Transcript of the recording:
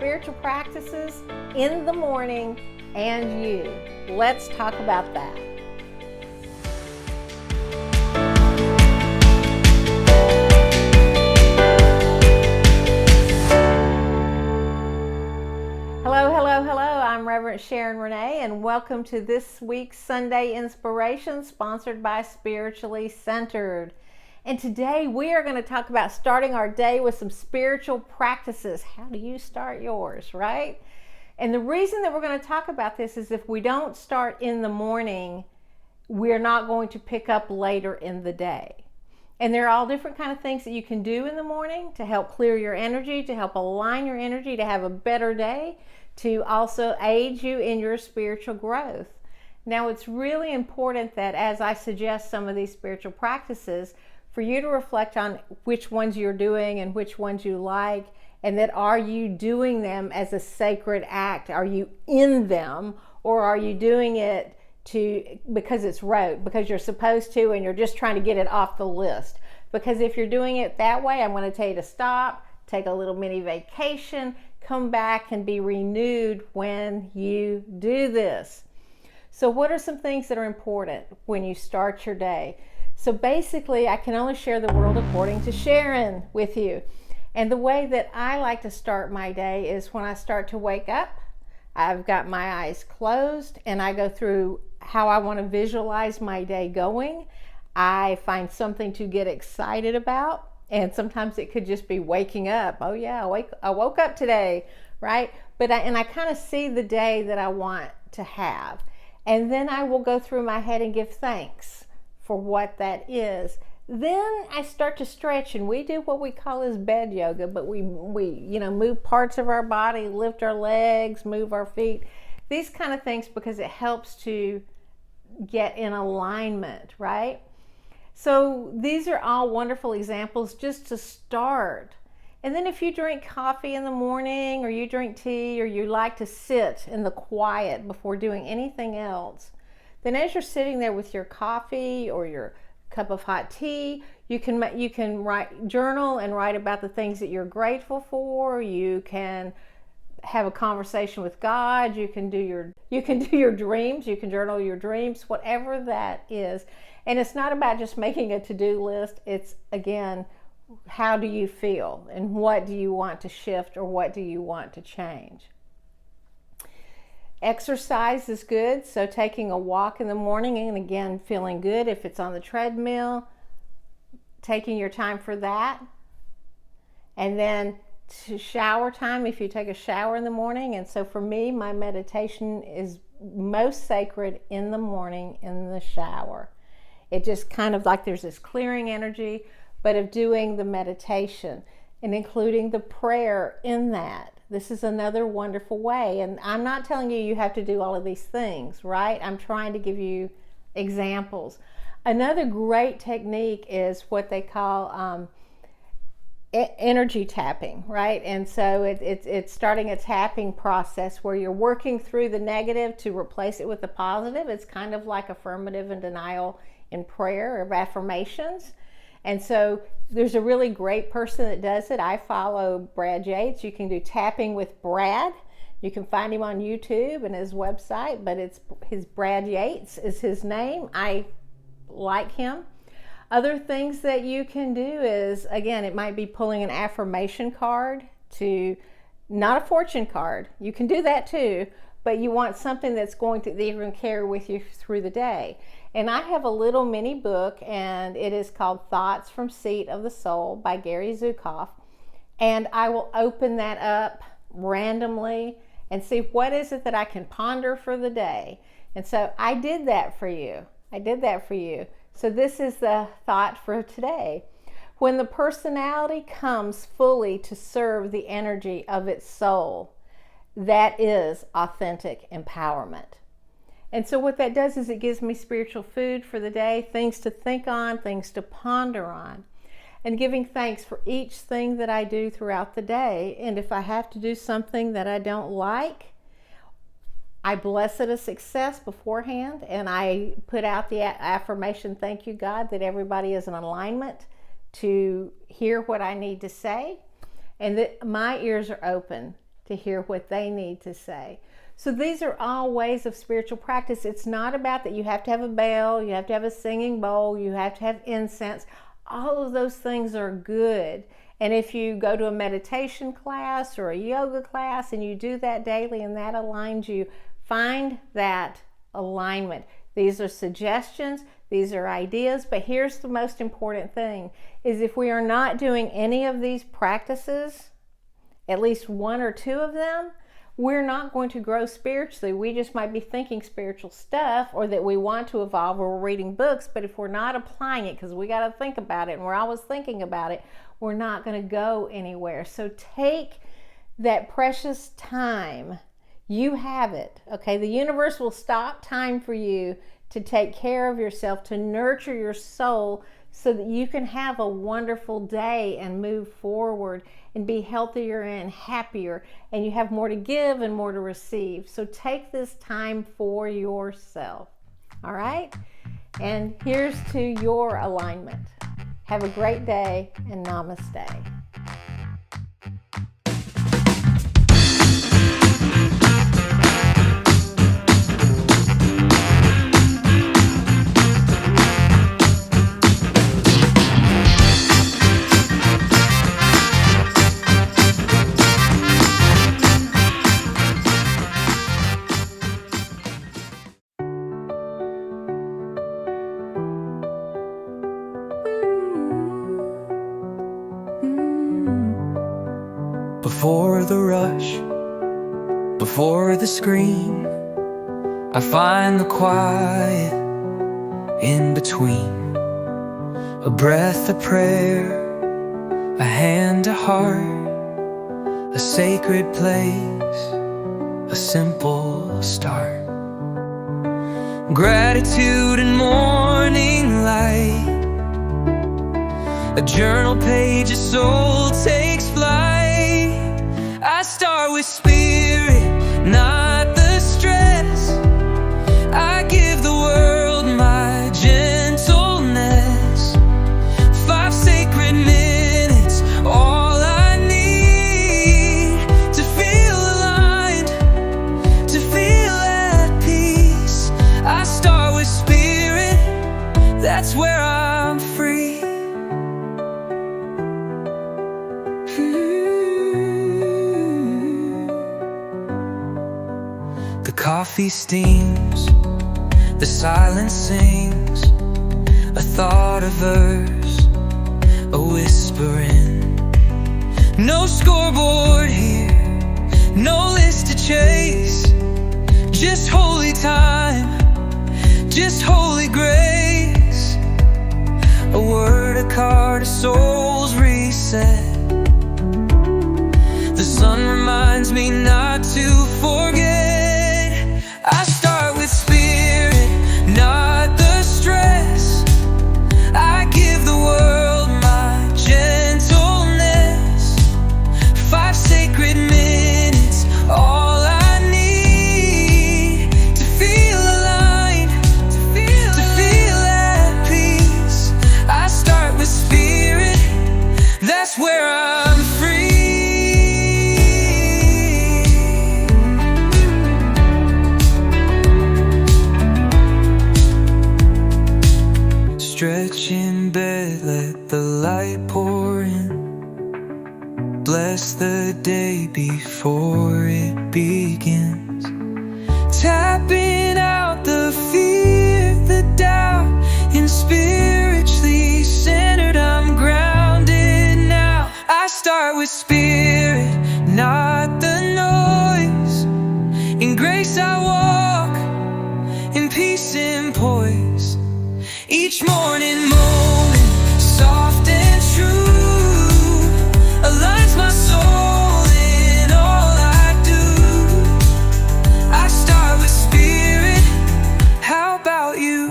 spiritual practices in the morning and you. Let's talk about that. Hello. I'm Reverend Sharon Renae, and welcome to this week's Sunday Inspiration, sponsored by Spiritually Centered. And today we are going to talk about starting our day with some spiritual practices. How do you start yours, right? And the reason that we're going to talk about this is if we don't start in the morning, we're not going to pick up later in the day. And there are all different kind of things that you can do in the morning to help clear your energy, to help align your energy, to have a better day, to also aid you in your spiritual growth. Now, it's really important that as I suggest some of these spiritual practices, for you to reflect on which ones you're doing and which ones you like, and that are you doing them as a sacred act? Are you in them, or are you doing it because it's rote, because you're supposed to and you're just trying to get it off the list? Because if you're doing it that way, I'm going to tell you to stop, take a little mini vacation, come back and be renewed when you do this. So what are some things that are important when you start your day? So basically, I can only share the world according to Sharon with you. And the way that I like to start my day is when I start to wake up, I've got my eyes closed and I go through how I want to visualize my day going. I find something to get excited about. And sometimes it could just be waking up. Oh yeah, I woke up today, right? But I kind of see the day that I want to have. And then I will go through my head and give thanks for what that is. Then I start to stretch, and we do what we call as bed yoga, but we move parts of our body, lift our legs, move our feet, these kind of things, because it helps to get in alignment, right? So these are all wonderful examples just to start. And then if you drink coffee in the morning, or you drink tea, or you like to sit in the quiet before doing anything else, then as you're sitting there with your coffee or your cup of hot tea, you can journal and write about the things that you're grateful for. You can have a conversation with God. You can do your dreams. You can journal your dreams, whatever that is. And it's not about just making a to-do list. It's, again, how do you feel and what do you want to shift or what do you want to change? Exercise is good. So taking a walk in the morning, and again, feeling good if it's on the treadmill, taking your time for that. And then to shower time, if you take a shower in the morning. And so for me, my meditation is most sacred in the morning in the shower. It just kind of like there's this clearing energy, but of doing the meditation and including the prayer in that. This is another wonderful way. And I'm not telling you have to do all of these things, right? I'm trying to give you examples. Another great technique is what they call energy tapping, right? And so it's starting a tapping process where you're working through the negative to replace it with the positive. It's kind of like affirmative and denial in prayer of affirmations. And so there's a really great person that does it. I follow Brad Yates. You can do tapping with Brad. You can find him on YouTube and his website, but it's his Brad Yates is his name. I like him. Other things that you can do is, again, it might be pulling an affirmation card not a fortune card. You can do that too, but you want something that you're going to carry with you through the day. And I have a little mini book, and it is called Thoughts from Seat of the Soul by Gary Zukav. And I will open that up randomly and see what is it that I can ponder for the day. And so I did that for you. So this is the thought for today. When the personality comes fully to serve the energy of its soul, that is authentic empowerment. And so what that does is it gives me spiritual food for the day, things to think on, things to ponder on, and giving thanks for each thing that I do throughout the day. And if I have to do something that I don't like, I bless it a success beforehand, and I put out the affirmation, thank you, God, that everybody is in alignment to hear what I need to say, and that my ears are open to hear what they need to say. So these are all ways of spiritual practice. It's not about that you have to have a bell, you have to have a singing bowl, you have to have incense. All of those things are good. And if you go to a meditation class or a yoga class and you do that daily and that aligns you, find that alignment. These are suggestions, these are ideas, but here's the most important thing, is if we are not doing any of these practices, at least one or two of them, we're not going to grow spiritually. We just might be thinking spiritual stuff, or that we want to evolve, or we're reading books, but if we're not applying it, because we got to think about it and we're always thinking about it, we're not going to go anywhere. So take that precious time. You have it, okay? The universe will stop time for you to take care of yourself, to nurture your soul, so that you can have a wonderful day and move forward and be healthier and happier, and you have more to give and more to receive. So take this time for yourself, all right? And here's to your alignment. Have a great day, and namaste. Before the rush, before the scream, I find the quiet in between. A breath, a prayer, a hand, a heart, a sacred place, a simple start. Gratitude and morning light, a journal page, a soul takes flight. I start with spirit, not the stress. I give the world my gentleness. 5 sacred minutes, all I need to feel aligned, to feel at peace. I start with spirit, that's where I'm free. The coffee steams, the silence sings, a thought, a verse, a whispering. No scoreboard here, no list to chase, just holy time, just holy grace. A word, a card, a soul's reset. The sun reminds me not to forget. I start with spirit, not the stress. I give the world my gentleness. 5 sacred minutes, all I need to feel aligned, to feel at peace. I start with spirit, that's where I'm free. Stretch in bed, let the light pour in. Bless the day before it begins. Tapping out the fear, the doubt, and spiritually centered, I'm grounded now. I start with spirit, not the noise. In grace I walk, in peace and poise. Each morning moment, soft and true, aligns my soul in all I do. I start with spirit, how about you?